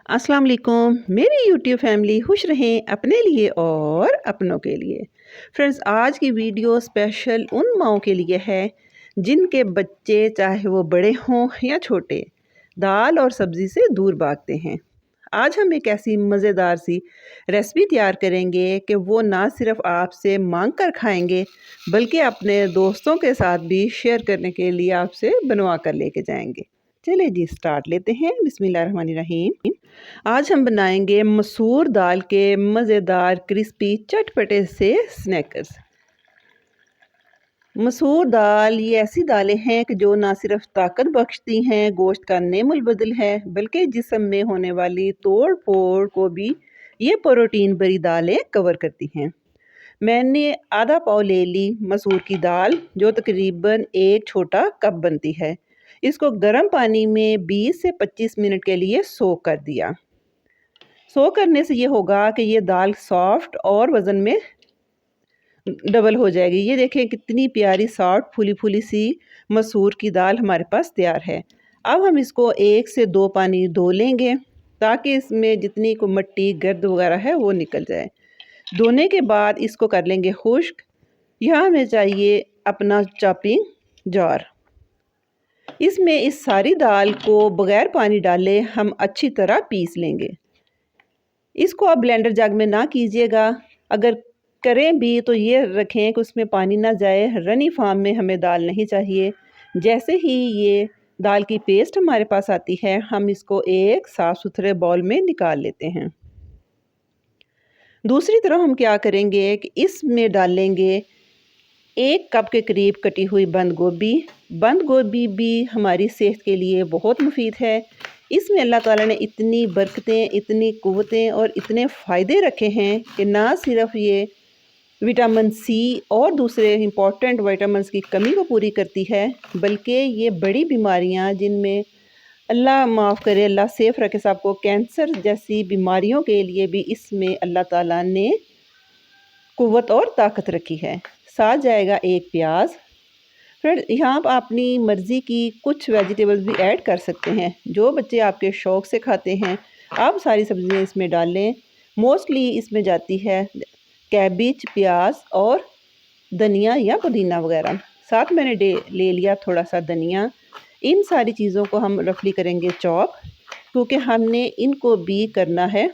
अस्सलाम वालेकुम। मेरी यूट्यूब फैमिली खुश रहें अपने लिए और अपनों के लिए। फ्रेंड्स, आज की वीडियो स्पेशल उन माओं के लिए है जिनके बच्चे चाहे वो बड़े हों या छोटे, दाल और सब्ज़ी से दूर भागते हैं। आज हम एक ऐसी मज़ेदार सी रेसिपी तैयार करेंगे कि वो ना सिर्फ आपसे मांग कर खाएंगे बल्कि अपने दोस्तों के साथ भी शेयर करने के लिए आपसे बनवा कर लेके जाएंगे। चलिए जी, स्टार्ट लेते हैं। बिस्मिल्लाहिर्रहमानिर्रहीम। आज हम बनाएंगे मसूर दाल के मज़ेदार क्रिस्पी चटपटे से स्नैकर्स। मसूर दाल ये ऐसी दालें हैं कि जो ना सिर्फ ताकत बख्शती हैं, गोश्त का नेमुल बदल है, बल्कि जिस्म में होने वाली तोड़ फोड़ को भी ये प्रोटीन भरी दालें कवर करती हैं। मैंने आधा पाव ले ली मसूर की दाल, जो तकरीबन एक छोटा कप बनती है। इसको गर्म पानी में 20 से 25 मिनट के लिए सोक कर दिया। सोक करने से ये होगा कि ये दाल सॉफ्ट और वज़न में डबल हो जाएगी। ये देखें कितनी प्यारी सॉफ्ट फूली फूली सी मसूर की दाल हमारे पास तैयार है। अब हम इसको 1 से 2 पानी धो लेंगे ताकि इसमें जितनी को मिट्टी गर्द वगैरह है वो निकल जाए। धोने के बाद इसको कर लेंगे खुश्क। यहाँ हमें चाहिए अपना चॉपिंग जार। इसमें इस सारी दाल को बगैर पानी डाले हम अच्छी तरह पीस लेंगे। इसको आप ब्लेंडर जग में ना कीजिएगा, अगर करें भी तो ये रखें कि उसमें पानी ना जाए। रनी फार्म में हमें दाल नहीं चाहिए। जैसे ही ये दाल की पेस्ट हमारे पास आती है, हम इसको एक साफ़ सुथरे बाउल में निकाल लेते हैं। दूसरी तरफ हम क्या करेंगे कि इसमें डालेंगे 1 कप के करीब कटी हुई बंद गोभी। बंद गोभी भी हमारी सेहत के लिए बहुत मुफीद है। इसमें अल्लाह ताला ने इतनी बरकतें, इतनी क़ुव्वतें और इतने फ़ायदे रखे हैं कि ना सिर्फ ये विटामिन सी और दूसरे इम्पॉर्टेंट विटामिन्स की कमी को पूरी करती है, बल्कि ये बड़ी बीमारियां जिनमें अल्लाह माफ़ करे, अल्लाह सेफ रखे सबको, कैंसर जैसी बीमारियों के लिए भी इसमें अल्लाह ताला ने क़ुव्वत और ताकत रखी है। साथ जाएगा 1 प्याज। फिर यहाँ आप अपनी मर्ज़ी की कुछ वेजिटेबल्स भी ऐड कर सकते हैं। जो बच्चे आपके शौक़ से खाते हैं आप सारी सब्ज़ियाँ इसमें डालें। मोस्टली इसमें जाती है कैबिज, प्याज और धनिया या पुदीना वगैरह। साथ मैंने ले लिया थोड़ा सा धनिया। इन सारी चीज़ों को हम रफली करेंगे चॉप, क्योंकि हमने इनको भी करना है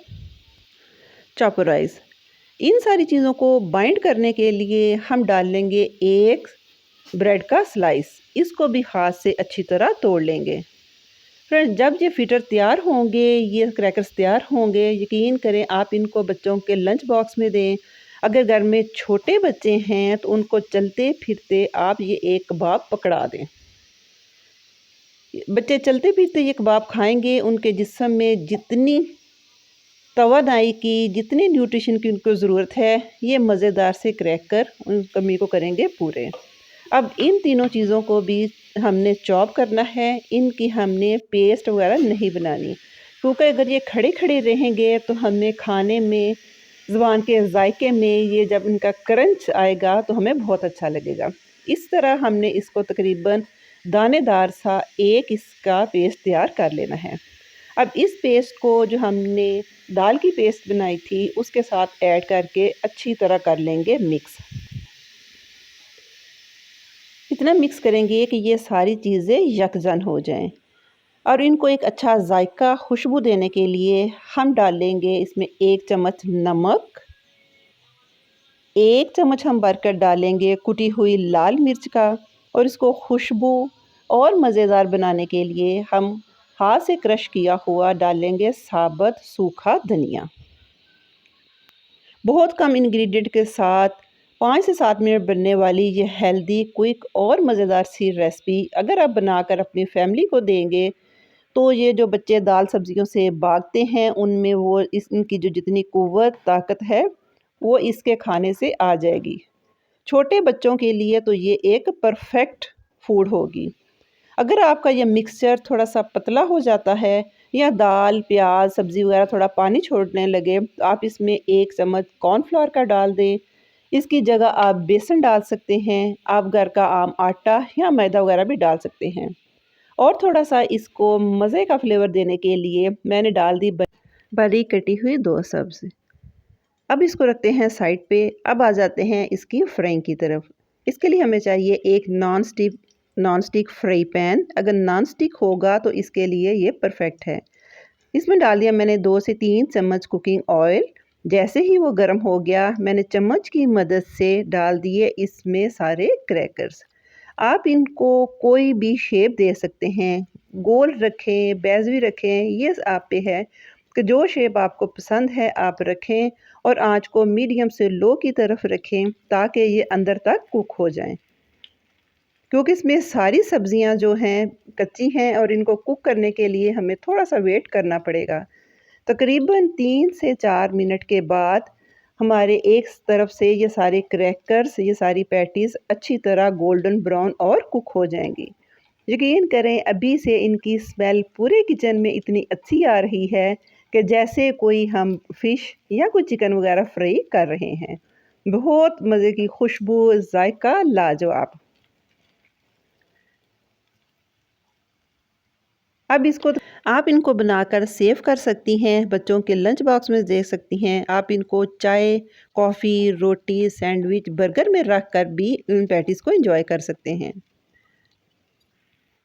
चॉपराइज़। इन सारी चीज़ों को बाइंड करने के लिए हम डाल लेंगे 1 ब्रेड का स्लाइस। इसको भी हाथ से अच्छी तरह तोड़ लेंगे। फ्रेंड्स, जब ये फिटर तैयार होंगे, ये क्रैकर्स तैयार होंगे, यकीन करें आप इनको बच्चों के लंच बॉक्स में दें। अगर घर में छोटे बच्चे हैं तो उनको चलते फिरते आप ये एक कबाब पकड़ा दें। बच्चे चलते फिरते ये कबाब खाएंगे, उनके जिस्म में जितनी तवानाई की, जितनी न्यूट्रिशन की उनको ज़रूरत है, ये मज़ेदार से क्रैकर उन कमी को करेंगे पूरे। अब इन तीनों चीज़ों को भी हमने चॉप करना है। इनकी हमने पेस्ट वगैरह नहीं बनानी, क्योंकि अगर ये खड़े खड़े रहेंगे तो हमें खाने में, ज़ुबान के जायके में, ये जब इनका क्रंच आएगा तो हमें बहुत अच्छा लगेगा। इस तरह हमने इसको तकरीबन दानेदार सा एक इसका पेस्ट तैयार कर लेना है। अब इस पेस्ट को जो हमने दाल की पेस्ट बनाई थी उसके साथ ऐड करके अच्छी तरह कर लेंगे मिक्स। इतना मिक्स करेंगे कि ये सारी चीज़ें यकजन हो जाएं। और इनको एक अच्छा जायका, खुशबू देने के लिए हम डालेंगे इसमें 1 चम्मच नमक। 1 चम्मच हम भरकर डालेंगे कुटी हुई लाल मिर्च का। और इसको खुशबू और मज़ेदार बनाने के लिए हम हाथ से क्रश किया हुआ डालेंगे साबुत सूखा धनिया। बहुत कम इंग्रेडिएंट के साथ 5 से 7 मिनट बनने वाली ये हेल्दी, क्विक और मज़ेदार सी रेसिपी अगर आप बनाकर अपनी फैमिली को देंगे तो ये जो बच्चे दाल सब्जियों से भागते हैं उनमें वो इनकी जो जितनी क़ुव्वत ताकत है वो इसके खाने से आ जाएगी। छोटे बच्चों के लिए तो ये एक परफेक्ट फूड होगी। अगर आपका ये मिक्सचर थोड़ा सा पतला हो जाता है या दाल, प्याज, सब्ज़ी वगैरह थोड़ा पानी छोड़ने लगे तो आप इसमें 1 चम्मच कॉर्नफ्लोर का डाल दें। इसकी जगह आप बेसन डाल सकते हैं। आप घर का आम आटा या मैदा वगैरह भी डाल सकते हैं। और थोड़ा सा इसको मज़े का फ्लेवर देने के लिए मैंने डाल दी बारीक कटी हुई 2 सब्ज़। अब इसको रखते हैं साइड पे। अब आ जाते हैं इसकी फ्राइंग की तरफ। इसके लिए हमें चाहिए एक नॉन स्टिक फ्राई पैन। अगर नॉन स्टिक होगा तो इसके लिए ये परफेक्ट है। इसमें डाल दिया मैंने 2 से 3 चम्मच कुकिंग ऑयल। जैसे ही वो गर्म हो गया, मैंने चम्मच की मदद से डाल दिए इसमें सारे क्रैकर्स। आप इनको कोई भी शेप दे सकते हैं, गोल रखें, बेज़वी रखें, ये आप पे है कि जो शेप आपको पसंद है आप रखें और आँच को मीडियम से लो की तरफ रखें ताकि ये अंदर तक कुक हो जाएँ। क्योंकि इसमें सारी सब्जियां जो हैं कच्ची हैं और इनको कुक करने के लिए हमें थोड़ा-सा वेट करना पड़ेगा। तकरीबन 3 से 4 मिनट के बाद हमारे एक तरफ से ये सारे क्रैकर्स, ये सारी पैटीज़ अच्छी तरह गोल्डन ब्राउन और कुक हो जाएँगी। यकीन करें अभी से इनकी स्मेल पूरे किचन में इतनी अच्छी आ रही है कि जैसे कोई हम फ़िश या कोई चिकन वगैरह फ्राई कर रहे हैं। बहुत मज़े की खुशबू, जायका लाजवाब। अब इसको आप इनको बनाकर सेव कर सकती हैं, बच्चों के लंच बॉक्स में दे सकती हैं। आप इनको चाय, कॉफ़ी, रोटी, सैंडविच, बर्गर में रख कर भी इन पैटीज़ को एंजॉय कर सकते हैं।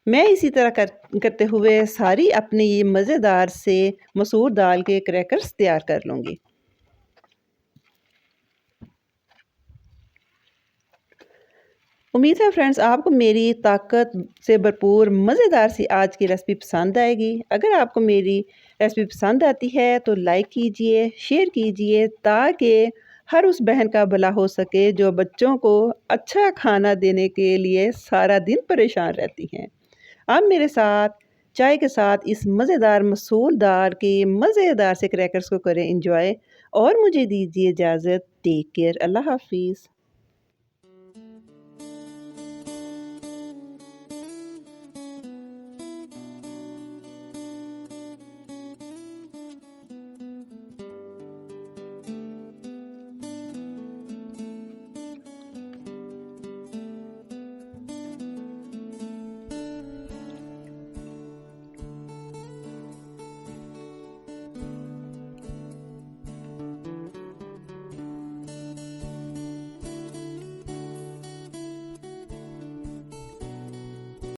मैं इसी तरह करते हुए सारी अपनी ये मज़ेदार से मसूर दाल के क्रैकर्स तैयार कर लूँगी। उम्मीद है फ्रेंड्स आपको मेरी ताकत से भरपूर मज़ेदार सी आज की रेसिपी पसंद आएगी। अगर आपको मेरी रेसिपी पसंद आती है तो लाइक कीजिए, शेयर कीजिए ताकि हर उस बहन का भला हो सके जो बच्चों को अच्छा खाना देने के लिए सारा दिन परेशान रहती हैं। आप मेरे साथ चाय के साथ इस मज़ेदार मसूर दाल के मज़ेदार से क्रैकर्स को करें एंजॉय और मुझे दीजिए इजाज़त। Take care. अल्लाह हाफ़िज़।